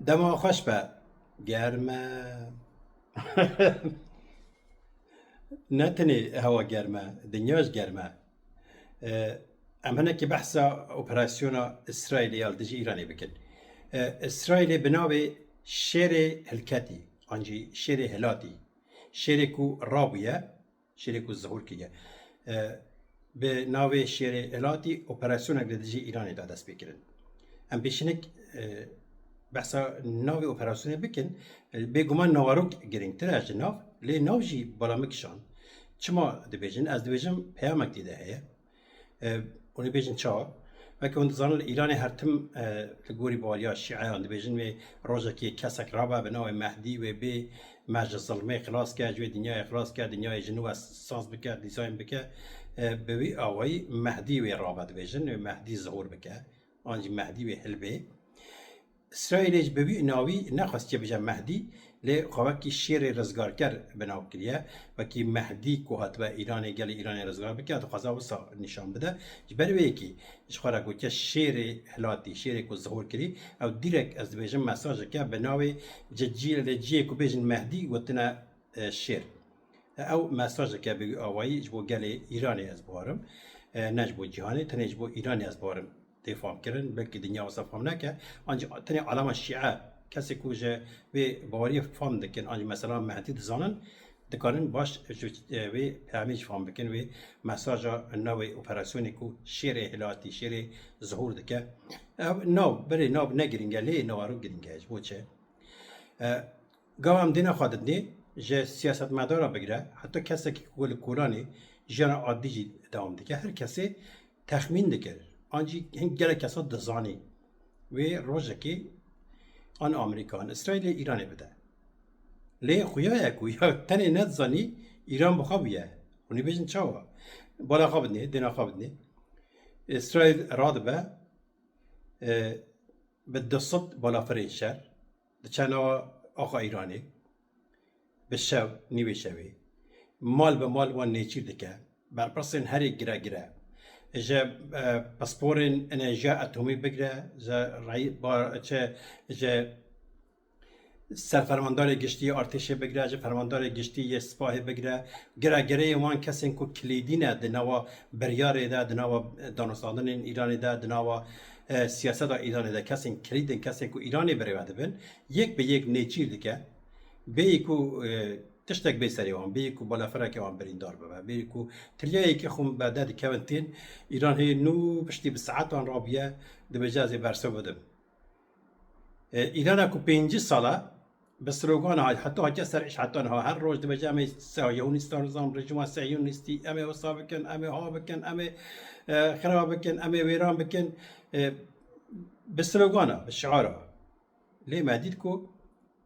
دما خوش به گرمه نه تنی هوا گرمه دنیاش گرمه ام هنه که بحثا اپراسیون اسرائیلی دجی ایرانی بکن اسرائیل بناوی شیر هلکتی آنجی شیر هلاتی شیر کو رابیه شیر کو ظهور کیه به ناوی شیر هلاتی اپراسیون دجی ایرانی دست بکرن ام پیشنک بحثا ناوی اپراسیون بکن بگمان نواروک گرینگتر از ناو لی ناو جی بالا مکشان چما دبیجن از دبیجن پیامک دیده هیه اونی بیجن چا وکی اون زنال ایران هر تم لگوری بالیا شیعیان دبیجن و روزا که کسک رابا بناو مهدی و بی مجد ظلمه خلاص کرد جوی دنیای خلاص کرد دنیای جنوب ساز بکرد دیزاین بکرد بوی آوای مهدی و رابا دبیجن و مهدی ظهور بکرد آنجی مهدی و حلبه اسرائیلش ببی ناوی نخواست که بجا مهدی لی خواهی شیر رزگار کر بناو کریه و که مهدی که هات و گل ایران رزگار بکرد خواه وسا نشان بده جبر وی که خواهی گوته شیر حلاتی شیر که ظهور کری او دیرک از بیجم مساج که بناوی جیل جیه که بیجن مهدی گوتنا شیر او مساج که بگی آوایی جبو گل ایرانی از بارم نجبو جهانی تنجبو ایرانی از بارم تفهم کردن بلکه دنیا وصف فهم نکه آنجا تنی علامه شیعه کسی که جه به باوری فهم دکن آنجا مثلا مهدی دزانن دکارن باش و همیش فهم بکن و مساج نوع اپراسیونی که شیر هلاتی شیر ظهور دکه نو بری نو نگرینگه لی نوارو گرینگه بو چه گام دینا خودت جه سیاست مدارا بگیره حتی کسی که کل کورانی جنا عادی جی دوام دکه هر کسی تخمین دکره آنجی هنگ گله کسا دزانی و روزه که آن آمریکان اسرائیل ایرانی بده لی خویا یا تنی ندزانی ایران بخوابیه اونی بیشن چاوا بالا خوابدنی دینا خوابدنی اسرائیل راد به دست بالا فرین شهر دچنا آقا ایرانی به شو نیوی شوی مال به مال وان نیچیر دکه برپرسین هری گره جا پاسپورن انرژی اتمی بگیره جا رای بار جا سرفرماندار گشتی ارتش بگیره جا فرماندار گشتی سپاه بگیره گره وان کسی کو کلیدینه دنوا بریاره ده دنوا دانستان ایرانی ده دنوا سیاست ایرانی ده کسی کلیدن کسی کو ایرانی بریده بن یک به یک نیچیر دیگه به یکو تشتك بيسري وان بيكو بالا فرق وان برين دار بابا بيكو ترياي كي خم بعد كوانتين ايران هي نو بشتي بالساعات وان رابيه دبجازي برسو بدم ايران اكو 5 ساله بس روغان هاي حتى هاي سرعش حتى ها هر روز دبجامي سايونيستان نظام رجما سايونيستي امي وصابكن امي هابكن امي خرابكن امي ويران بكن بس روغانا بالشعاره ليه ما ديدكو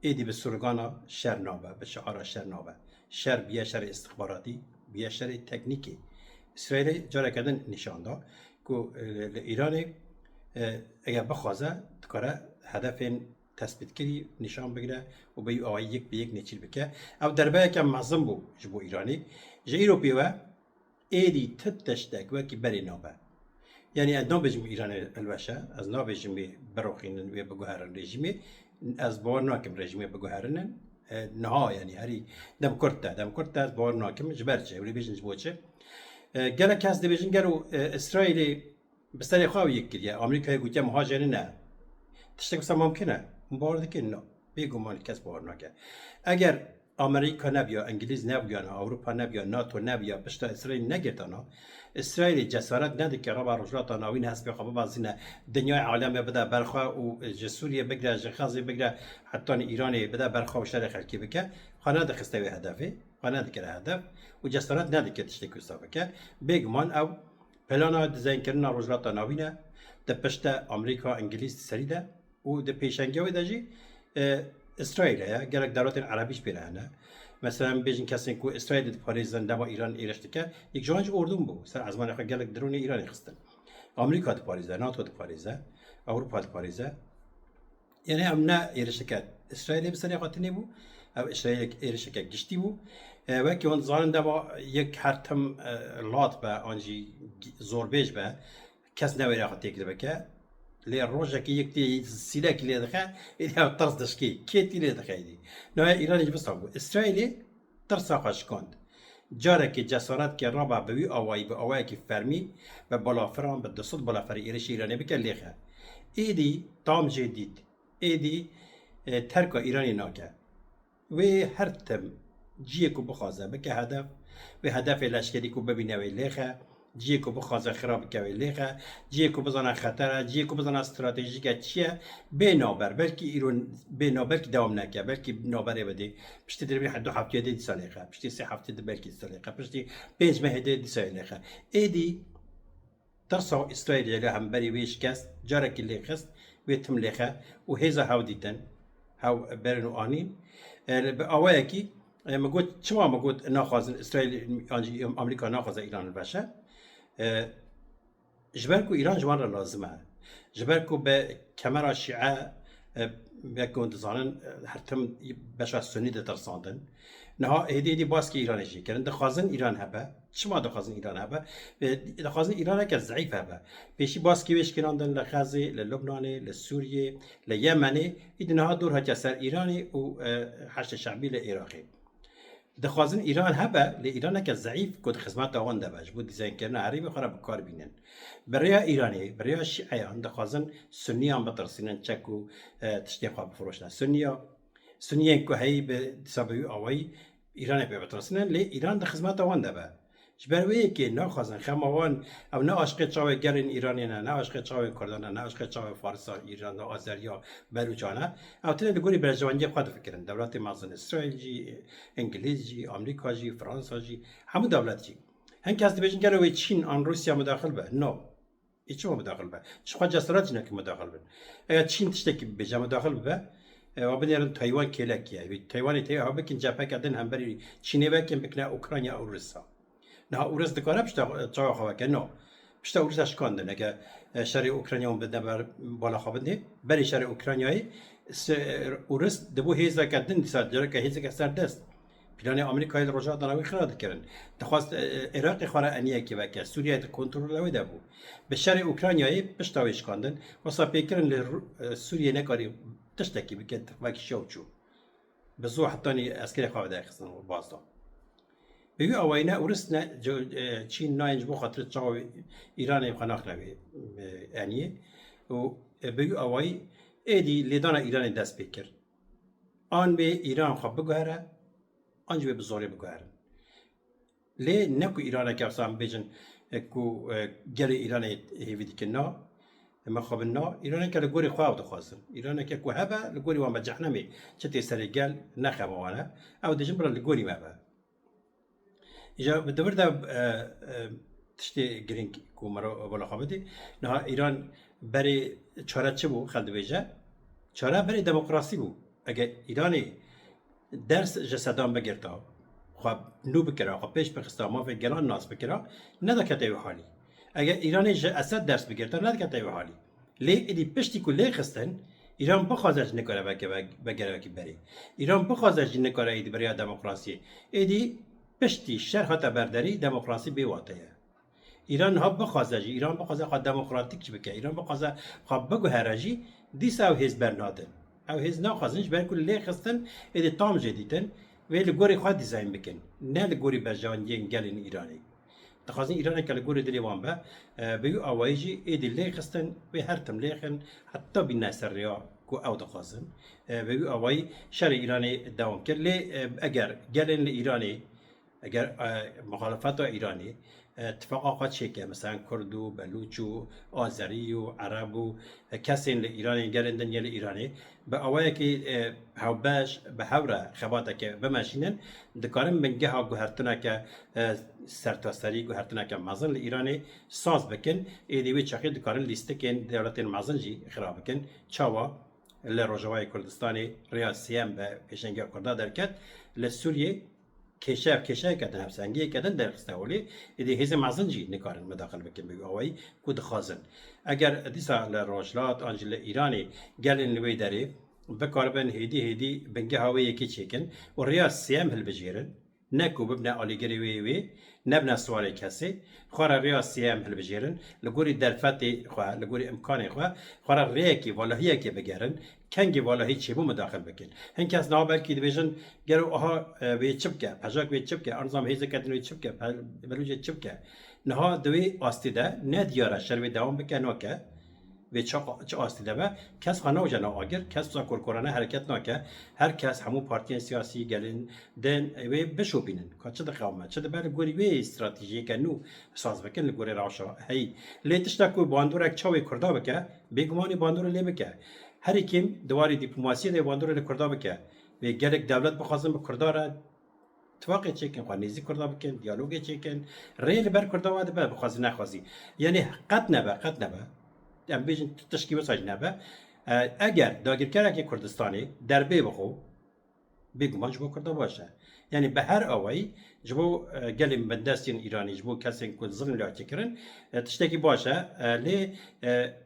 ایدی به سرگانا شر نابه به شعار شر نابه شر بیه شر استخباراتی بیه شر تکنیکی اسرائیل جاره کردن نشان دا که ایران اگر بخوازه تکاره هدف تثبیت کری نشان بگیره و به آوایی یک به یک نیچیل بکه او دربه که معظم بو جبو ایرانی جه ایروپی و ایدی تتشتک و که بری نابه یعنی از نابجم ایران البشه از نابجم بروخینن و بگوهرن رژیمی از باور ناکم رژیمی بگوهرنن نها یعنی هری دم کرده از باور ناکم جبرچه ولی بیشتر جبوچه گله کس دیویژن گرو اسرائیلی بسری خواهی یک کلیه آمریکایی گویی مهاجرین نه تشتک بسا ممکنه مبارد که نه بیگمان کس باور ناکه اگر آمریکا نبیا انگلیس نبیا اروپا نبیا ناتو نبیا پشت اسرائیل نگرتانا اسرائیل جسارت نده که رابع رجلات ناوین هست بخواب بازینه دنیای عالم بده برخوا و جسوریه بگره جخازی بگره حتی ایرانی بده برخوا و شر خلکی بکه خانه ده خستوی هدفه خانه ده کره هدف و جسارت نده که تشتکی حساب که بیگمان او پلانا دیزاین کردن رجلات ناوینه ده پشت آمریکا انگلیس سریده و ده پیشنگی و دجی اسرائیل یا گرک دولت عربیش بیرانه مثلا بیشتر کسی که اسرائیل پاریزن دما ایران ایرشته که یک جانج اردوم بود سر از من خواهد گرک درون ایران خستن آمریکا پاریزه ناتو پاریزه اروپا پاریزه یعنی امنا ایرشته که اسرائیل بسیاری قاطنی بود او اسرائیل ایرشته که گشتی بود و که اون زمان دما یک هرتم لات به آنجی زور بیش به کس نویره قاطی کرده که لی روزه که یکتی سیلک لی دخه ایدی هم ترس دشکی کیتی لی دخه ایدی نه ایرانی بس بو اسرائیلی ترس آخش کند جاره که جسارت که رابع بوی آوایی به آوایی که فرمی و بالافران به دست بالافر ایرش ایرانی بکن لیخه ایدی تام جدید ایدی ترک ایرانی ناکه و هر تم جیه کو بخوازه بکه هدف و هدف لشکری کو ببینه و لیخه جیه کو بخوازه خراب که و لیخه جیه کو بزنه خطره جیه کو بزنه استراتژیکه چیه به نابر بلکی ایران به نابر که دوام نکه بلکی نابره بده پشتی دربی حد 2 هفته دی سالیخه پشتی 3 هفته دی بلکی سالیخه پشتی 5 ماه دی سالیخه ایدی ترسا اسرائیل هم بری ویش کست جاره که لیخست و تم لیخه و هیزا هاو دیتن هاو برنو آنین به آوایی که مگود چما مگود ناخوازن اسرائیل آمریکا ناخوازه ایران باشه جبركو إيران جوان را لازمه جبركو بكاميرا شيعة بيكون تزانن هرتم بشا سني ده ترساندن نها هدي باسكي إيران جي كرن دخازن إيران هبه شما دخازن إيران هبه دخازن إيران هكا ضعيف هبه بيشي باسكي ويش كراندن لغزة للبناني لسوريا ليمني إدنها دور هكا سر إيراني و حشد شعبي لإراقي دخوازن ایران هبه لی ایران که ضعیف کد خدمت آوان دبج بود دیزاین کردن عربی خورا بکار بینن برای ایرانی برای شیعیان دخوازن سنیان بترسینن چکو تشتی خواب بفروشن سنیان که هی به سببی آوایی ایران به بترسینن لی ایران د خدمت آوان دبه جبروی که نخوازن خماوان او نه عاشق چاوی گرین ایرانی نه عاشق چاوی کردن نه عاشق چاوی فارس ایران و آذریا بلوچانه او تنه دگوری برجوانی خود فکرن دولت مازن اسرائیل جی انگلیس جی آمریکا جی فرانسا جی همه دولت جی هن کس دیبیشن گروی چین آن روسیا مداخل به نو ایچ ما مداخل به چه خواهد جسارت جنه که مداخل به اگر چین تشتکی بجا مداخل به و بنیرن تایوان کلکیه تایوانی ها بکن جپه کردن هم بری چینه بکن بکنه اوکراینیا او روسا نه اورس دکاره پشتا چای خواه که نه پشتا اورس اشکانده نگه شهر اوکراینیا هم بدن بر بالا خوابنده بری شهر اوکراینیایی اورس دبو هیزا کردن دیسات جره که هیزا که سر دست پلان آمریکایی روجا دنوی خراد کردن دخواست عراق خواره انیه که وکه سوریه کنترل لوی دبو به شهر اوکراینیایی پشتا اشکاندن واسه پیکرن سوریه نکاری تشتکی بکن وکی شوچو به زو حتی اسکری خواه ده خستن بازدان بيجوا أوينا ورثنا تشين ناينج بو خاطر تشاو إيران يبقى ناخلوي يعني وبيجوا أوي إيدي لدانا إيران دست بكر آن به إيران خب بجوهره آنج به بزاری بجوهرن ليه نكو إيران كافسام بيجن كو جري إيران هيفيدي كنا ما خبرنا إيران كلا جوري خواب دخوازن إيران كلا هبا لجوري وما جحنمي شتى سرقال نخبه وانا أو دجبر لجوري ما بقى إجا بدور ده تشتي جرين كومرو ولا خابدي نه إيران بري چاره چه بو خالد بيجا چاره بري دموکراسی بو اگه إيراني درس جسدان بگرتا خب نو بکره خب پیش بخسته ما في گلان ناس بکره ندا کتای حالی اگه إيراني اسد درس بگرتا ندا کتای حالی لی ادی پشتی کلی خستن ایران بخوازش نکاره بگره کی بری ایران بخوازش نکاره ایدی برای دموکراسی ایدی پشتی شرح برداری دموکراسی بیواته ایران ها بخوازه ایران بخوازه خود دموکراتیک بکه ایران بخوازه خود بگو هرجی دیس او هیز برنادن او هیز ناخوازنش بر کل لی خستن ایدی تام جدیدن و لگوری خود دیزاین بکن نه لگوری برجان گلین ایرانی تخوازن ایران که لگوری دلیوان به بیو آوایجی ایدی لی خستن و هر تم لیخن حتی بی نصر ریا کو او دخوازن بیو آوای شر ایرانی دوام کرد لی اگر گلین ایرانی اگر مخالفت ایرانی اتفاقات شکه مثلا کرد و بلوچ و آذری و عرب و کسی ایرانی گرندن یل ایرانی به اوایه که هاوباش به هوره خباته که بمشینن دکارن بنگه ها گوهرتنا که سرتاسری گوهرتنا که مازن ایرانی ساز بکن ایدیوی چاقی دکارن لیسته کن دولت مازن جی خراب بکن چاوا لروجوای کردستانی ریاسیم به پیشنگی کرده درکت لسوریه کشف کردن هفسنگی کردن در استولی ایده هیز مازنجی نکارن مداخل بکن بگو آوایی کود خازن اگر دیسا لراجلات آنجل ایرانی گلن لوی داری بکاربن هیدی بنگه هاوی یکی چیکن و ریاض سیم هل بجیرن نکو ببنه آلیگری وی نبنه سوالی کسی خواه ریا سیام هل بجیرن لگوری درفتی خواه لگوری امکانی خواه ریکی والهیه که بگرن کنگی والهی چی بو مداخل بکن هن کس نه بلکی دیویژن گرو آها وی چبکه پجاک وی چبکه انظام هیزه کدن وی چبکه بلوجه چبکه نها دوی آستیده نه دیاره شروی دوام بکن نوکه و چه آستیده به کس خانه و جنا آگر کس بسا کرکرانه حرکت ناکه هر کس همو پارتیان سیاسی گلین دن و بشو بینن که چه دقیقه چه دبر گوری وی استراتژی کنو ساز بکن لگوری راشا هی لیتش تا کوی باندور اک چاوی کردا بکه بیگمانی باندور لی بکه هر کیم دواری دیپلماسی دی باندور لی کردا بکه و گلک دولت بخواسم به کرداره اتفاقی چیکن خانیزی کردا بکن دیالوگی چیکن ریل بر کردا واده به بخواستی نخواستی یعنی قط نبه ام بیشتر تشکیل ساج نبه اگر داگیرکره که کردستانی دربی بخو بگمان جبو کرده باشه یعنی به هر آوایی جبو گلیم بندستین ایرانی جبو کسی که ظلم لاتی کرن تشتکی باشه لی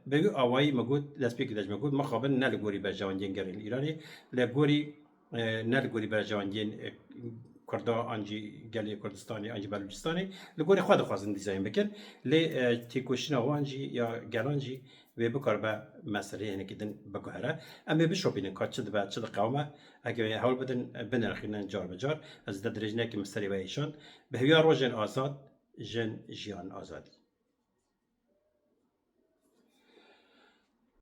به آوایی مگود دست بیکدش مگود مخابن نلگوری بر جواندین گرین ایرانی لگوری نلگوری بر جواندین کردا آنجی گلی کردستانی آنجی بلوچستانی لگوری خود خوازن دیزاین بکن لی تیکوشنا وانجی یا گلانجی و بکار به مسئله اینه که دن بگوهره اما بشوبینن که چه دبا چه قومه اگه حال بدن بنرخینن جار بجار از درجه که مسئله و ایشان به هیار و جن آزاد جن جیان آزادی